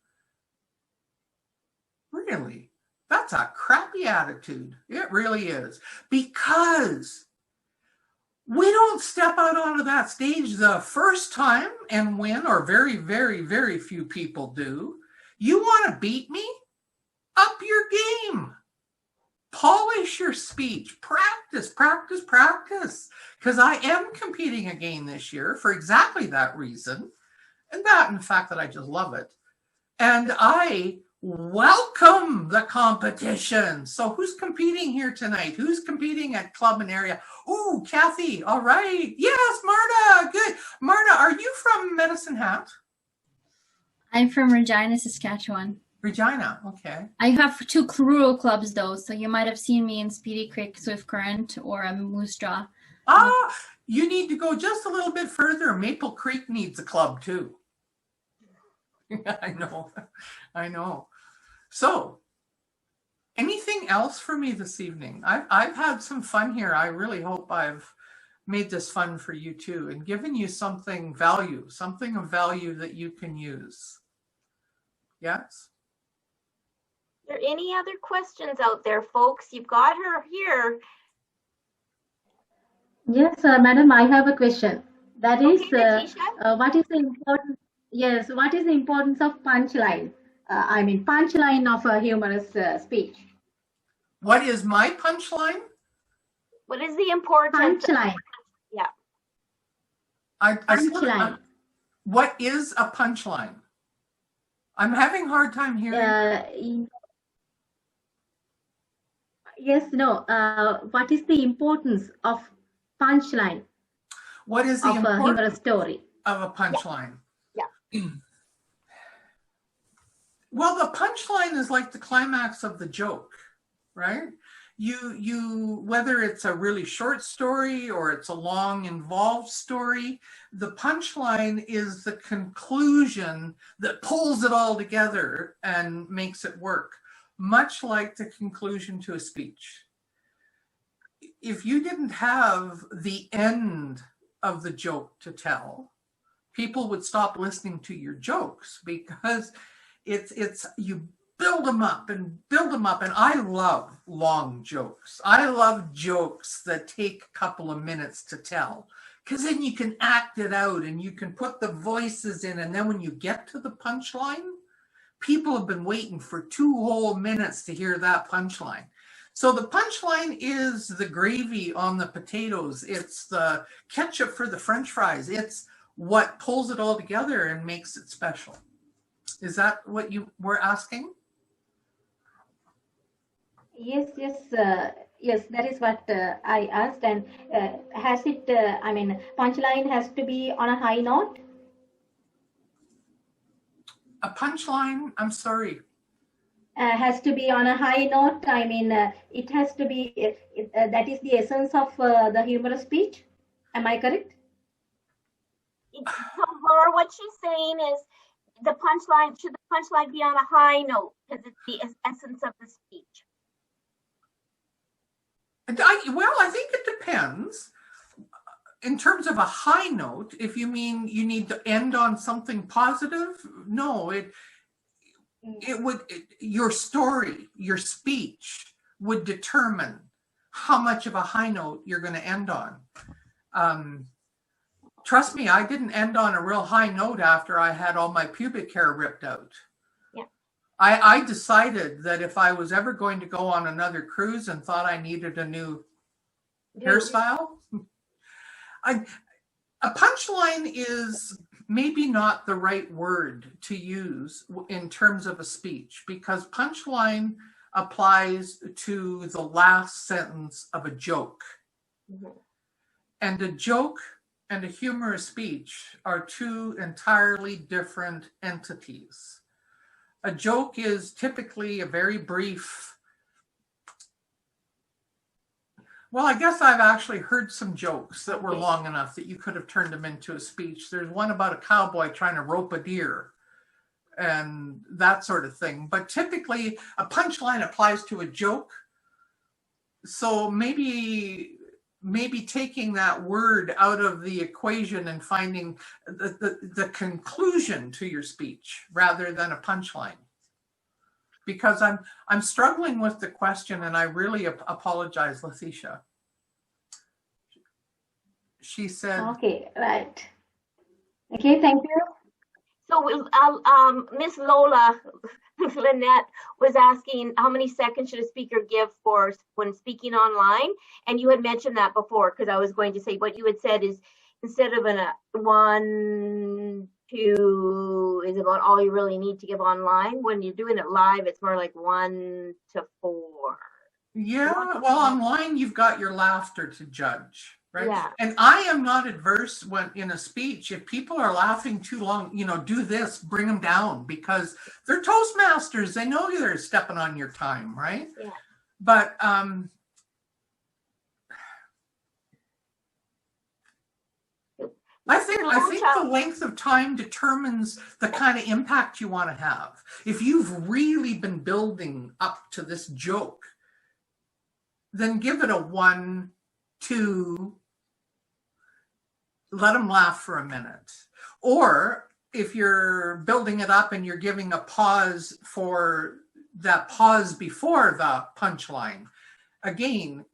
Really? That's a crappy attitude. It really is. Because we don't step out onto that stage the first time and win, or very, very, very few people do. You want to beat me? Up your game. Polish your speech. Practice. Because I am competing again this year for exactly that reason. And the fact that I just love it. And I welcome the competition. So who's competing here tonight? Who's competing at club and area? Oh, Kathy. All right. Yes, Marta. Good. Marta, are you from Medicine Hat? I'm from Regina, Saskatchewan. Regina. Okay. I have 2 rural clubs though, so you might have seen me in Speedy Creek, Swift Current, or a Moose Jaw. Ah, you need to go just a little bit further. Maple Creek needs a club too. I know. I know. So, anything else for me this evening? I've had some fun here. I really hope I've made this fun for you too and given you something of value that you can use. Yes? Are there any other questions out there, folks? You've got her here. Yes, madam, I have a question. That is, Natisha? what is the importance? Yes, what is the importance of punchline? I mean, punchline of a humorous speech. What is my punchline? What is the importance? Punchline. Yeah. Punchline. What is a punchline? I'm having a hard time hearing. Yes, no. What is the importance of punchline? What is the of a humorous importance story? of a punchline? Yeah. Well, the punchline is like the climax of the joke, right? You whether it's a really short story or it's a long involved story, the punchline is the conclusion that pulls it all together and makes it work, much like the conclusion to a speech. If you didn't have the end of the joke to tell, people would stop listening to your jokes because it's you build them up and I love long jokes. I love jokes that take a couple of minutes to tell because then you can act it out and you can put the voices in, and then when you get to the punchline, people have been waiting for 2 whole minutes to hear that punchline. So the punchline is the gravy on the potatoes. It's the ketchup for the French fries. It's what pulls it all together and makes it special. Is that what you were asking? Yes, yes, that is what I asked. And has it, I mean, punchline has to be on a high note? A punchline, I'm sorry. Has to be on a high note. I mean, it has to be, that is the essence of the humorous speech. Am I correct? So Laura, what she's saying is the punchline, should the punchline be on a high note because it's the essence of the speech? Well, I think it depends. In terms of a high note, if you mean you need to end on something positive, no, your story, your speech would determine how much of a high note you're going to end on. Trust me, I didn't end on a real high note after I had all my pubic hair ripped out. Yeah. I decided that if I was ever going to go on another cruise and thought I needed a new hairstyle, a punchline is maybe not the right word to use in terms of a speech, because punchline applies to the last sentence of a joke. Mm-hmm. And a joke and a humorous speech are 2 entirely different entities. A joke is typically a very brief. Well, I guess I've actually heard some jokes that were long enough that you could have turned them into a speech. There's one about a cowboy trying to rope a deer and that sort of thing. But typically a punchline applies to a joke. So maybe taking that word out of the equation and finding the conclusion to your speech rather than a punchline. Because I'm struggling with the question, and I really apologize, Leticia. She said, Okay, right. Okay, thank you. So Miss Lola Lynette was asking how many seconds should a speaker give for when speaking online, and you had mentioned that before, because I was going to say what you had said is instead of a 1, 2 is about all you really need to give online. When you're doing it live, it's more like 1 to 4. Yeah, well, online you've got your laughter to judge, right? Yeah. And I am not adverse when in a speech, if people are laughing too long, do this, bring them down, because they're Toastmasters. They know they're stepping on your time, right? Yeah. But I think the length of time determines the kind of impact you want to have. If you've really been building up to this joke, then give it a 1, 2, let them laugh for a minute. Or if you're building it up and you're giving a pause for that pause before the punchline, again,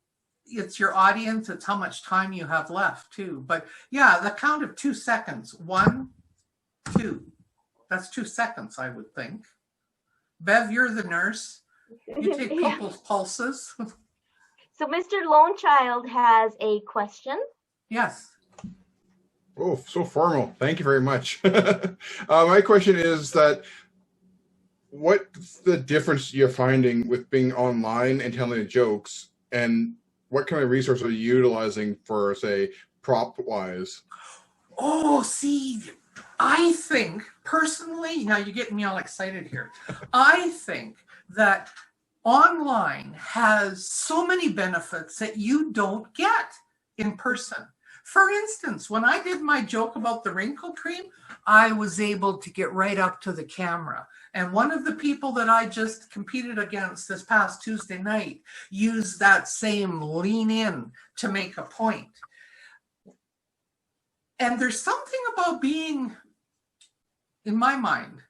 it's your audience, it's how much time you have left too. But yeah, the count of 2 seconds, 1, 2, that's 2 seconds, I would think. Bev, you're the nurse. You take people's pulses. So Mr. Lonechild has a question. Yes. Oh, so formal. Thank you very much. My question is that what's the difference you're finding with being online and telling the jokes, and what kind of resources are you utilizing for, say, prop-wise? Oh, see, I think personally, now you're getting me all excited here. I think that online has so many benefits that you don't get in person. For instance, when I did my joke about the wrinkle cream, I was able to get right up to the camera. And one of the people that I just competed against this past Tuesday night used that same lean in to make a point. And there's something about being, in my mind,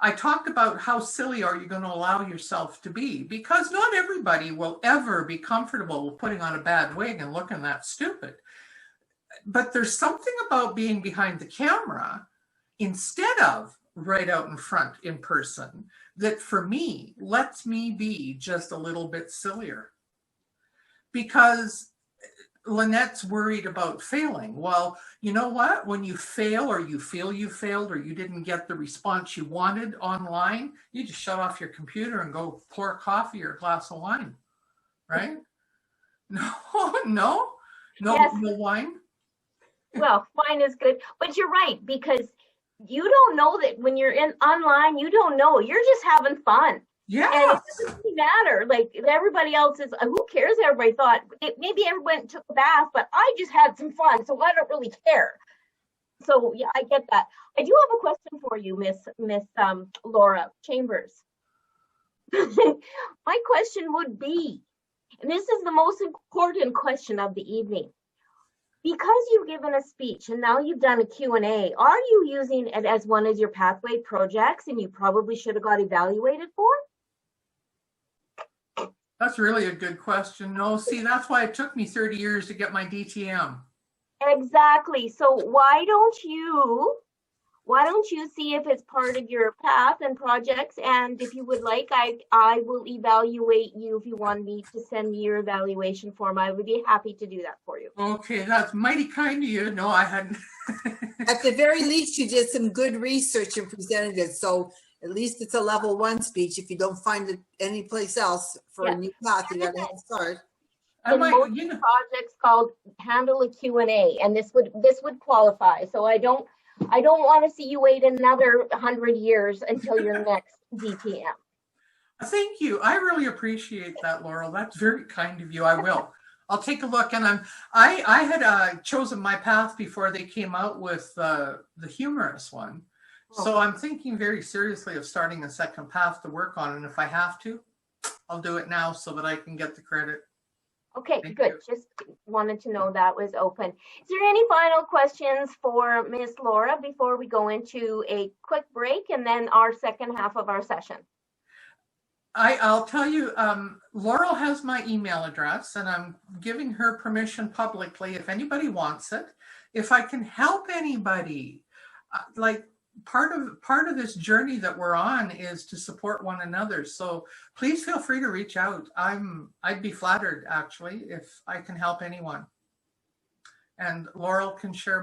I talked about how silly are you going to allow yourself to be, because not everybody will ever be comfortable with putting on a bad wig and looking that stupid. But there's something about being behind the camera instead of right out in front in person that for me lets me be just a little bit sillier. Because Lynette's worried about failing. Well, you know what? When you fail, or you feel you failed, or you didn't get the response you wanted online, you just shut off your computer and go pour coffee or a glass of wine, right? No Yes. No wine. Well, wine is good, but you're right, because you don't know that when you're in online, you don't know, you're just having fun. Yeah. And it doesn't really matter. Like everybody else is, who cares? Everybody thought maybe everyone went and took a bath, but I just had some fun, so I don't really care. So yeah, I get that. I do have a question for you, Miss Laura Chambers. My question would be, and this is the most important question of the evening. Because you've given a speech and now you've done a Q&A, are you using it as one of your pathway projects and you probably should have got evaluated for? That's really a good question. No, see, that's why it took me 30 years to get my DTM. Exactly. So why don't you see if it's part of your path and projects, and if you would like, I will evaluate you. If you want me to send me your evaluation form, I would be happy to do that for you. Okay, that's mighty kind of you. No, I hadn't. At the very least, you did some good research and presented it. So at least it's a level 1 speech. If you don't find it anyplace else for a new path, you got to head start. In most projects called handle a Q&A, and this would qualify. So I don't want to see you wait another 100 years until your next DTM. Thank you. I really appreciate that, Laurel. That's very kind of you. I will. I'll take a look. And I had chosen my path before they came out with the humorous one. So I'm thinking very seriously of starting a second path to work on. And if I have to, I'll do it now so that I can get the credit. Okay, good. Just wanted to know that was open. Is there any final questions for Miss Laura before we go into a quick break and then our second half of our session? I'll tell you, Laurel has my email address, and I'm giving her permission publicly if anybody wants it. If I can help anybody, like part of this journey that we're on is to support one another. So please feel free to reach out. I'd be flattered, actually, if I can help anyone. And Laurel can share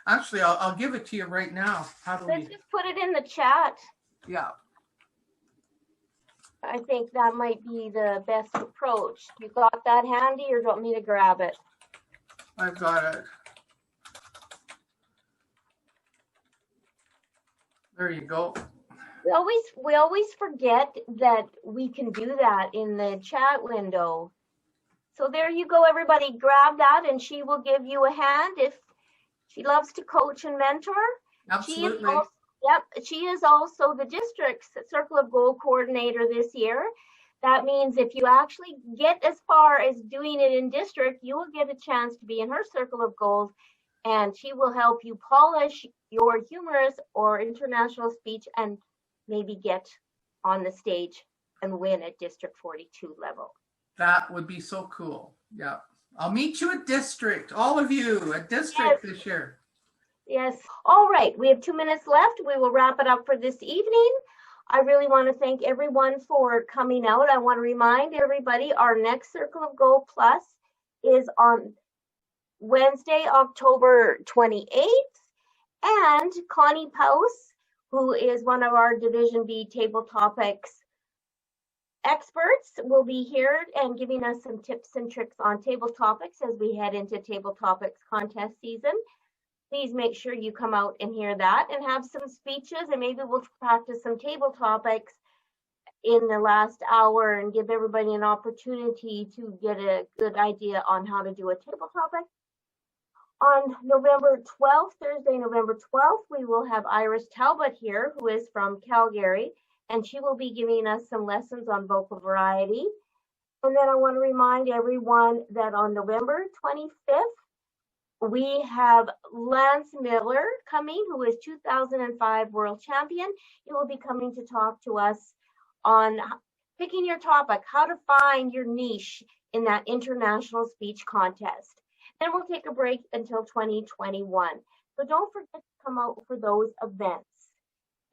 Actually, I'll give it to you right now. How do Let's we? just put it in the chat. Yeah. I think that might be the best approach. You got that handy, or do you want me to grab it? I've got it. There you go. We always forget that we can do that in the chat window. So there you go, everybody. Grab that, and she will give you a hand if she loves to coach and mentor. Absolutely. She is also the district's Circle of Gold coordinator this year. That means if you actually get as far as doing it in district, you will get a chance to be in her Circle of Gold, and she will help you polish your humorous or international speech and maybe get on the stage and win at District 42 level. That would be so cool. Yeah. I'll meet you at district, all of you at district this year. Yes. All right. We have 2 minutes left. We will wrap it up for this evening. I really want to thank everyone for coming out. I want to remind everybody our next Circle of Gold Plus is on Wednesday, October 28th. And Connie Pouse, who is one of our Division B Table Topics experts, will be here and giving us some tips and tricks on table topics as we head into Table Topics contest season. Please make sure you come out and hear that and have some speeches, and maybe we'll practice some table topics in the last hour and give everybody an opportunity to get a good idea on how to do a table topic. On November 12th, Thursday, November 12th, we will have Iris Talbot here, who is from Calgary, and she will be giving us some lessons on vocal variety. And then I want to remind everyone that on November 25th, we have Lance Miller coming, who is 2005 world champion. He will be coming to talk to us on picking your topic, how to find your niche in that international speech contest. Then we'll take a break until 2021. So don't forget to come out for those events.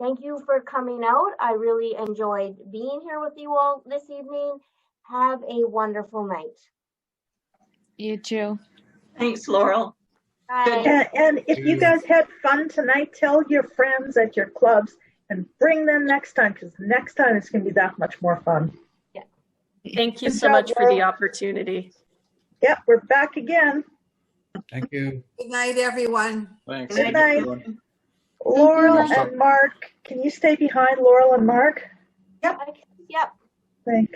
Thank you for coming out. I really enjoyed being here with you all this evening. Have a wonderful night. You too. Thanks, Laurel. Bye. And if you guys had fun tonight, tell your friends at your clubs and bring them next time, because next time it's going to be that much more fun. Yeah. Thank you Good so job, much for Laurel. the opportunity. Yep, we're back again. Thank you. Good night, everyone. Thanks. Good night. Laurel and Mark, can you stay behind, Laurel and Mark? Yep. Thanks.